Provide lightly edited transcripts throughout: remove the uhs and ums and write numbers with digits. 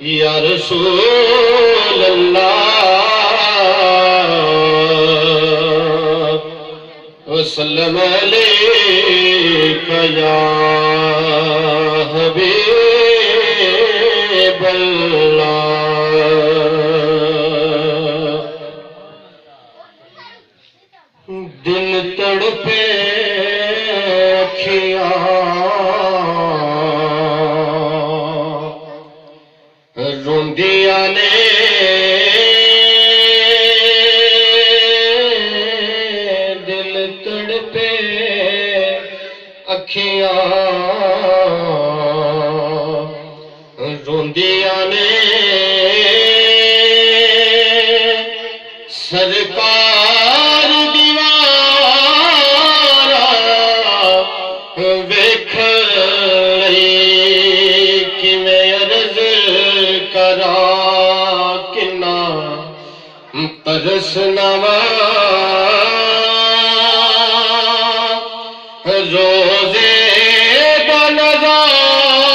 या रसूल अल्लाह वसल्लम अलैका या हबीब अल्लाह। दिल तड़पे अखियां रोंदिया ने दिल तड़पे अखियां रोंदिया ने सरकार दीवारा वेख कि मैं अर्ज करा किन्ना तरस नवा रोजे दा नज़ारा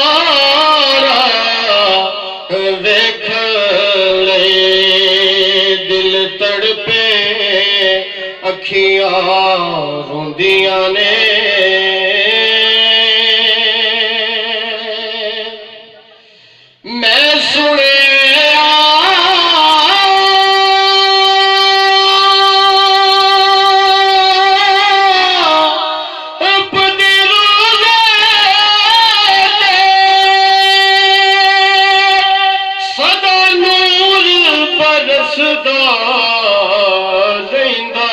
वेख दिल तड़पे अखियां रोंदिया ने मैं सुने सदा नूर बरसदा रहिंदा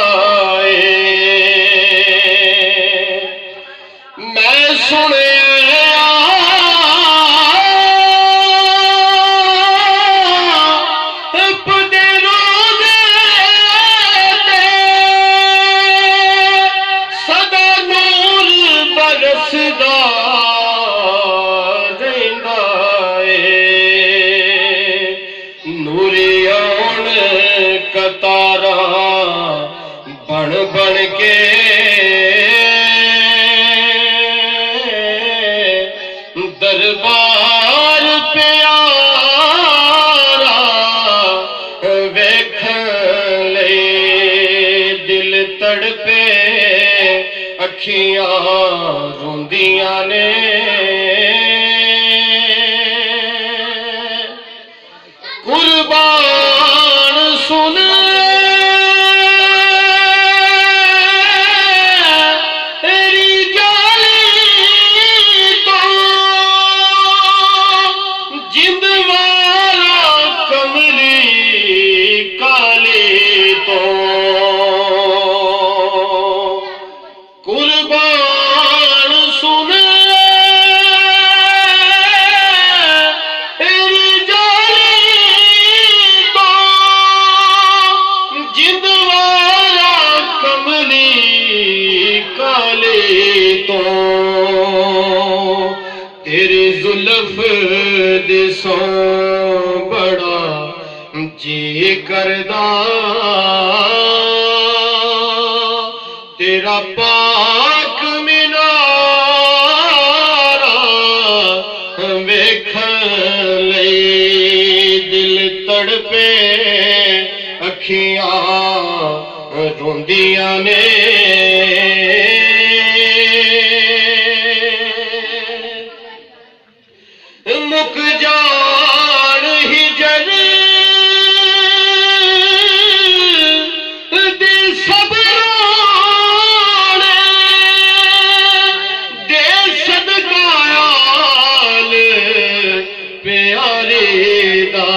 मैं सुने कतारा बन बन के दरबार प्यारा वेख ले दिल तड़पे अखियां रोंदिया ने कुर्बान सुन तेरी जाली तो जिंदवारा कमली काली तो कुर्बान सुन तो तेरी जुल्फ दिसो बड़ा जी करदा तेरा पाक मीनारा वेख ले दिल तड़पे अखियां रोंदिया ने मुक जान हिजर दे सब रोने दे सदकायाल प्यारे दा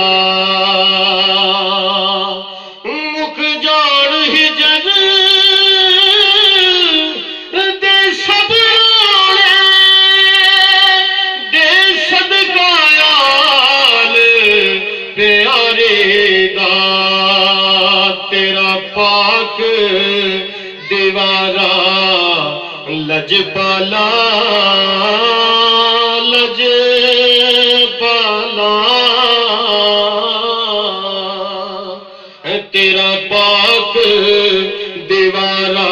मुक जान हिजर दे सब रोने दे सदकायाल प्यारे दा तेरा पाक दीवारा लजपाला लजपाला तेरा पाक दीवारा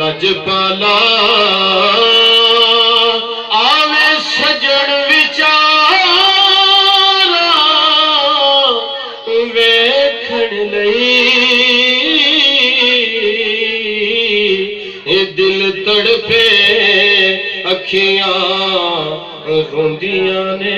लजपाला आवे सजन विचार वेखण लई दिल तड़पे अखियां रोंदियां ने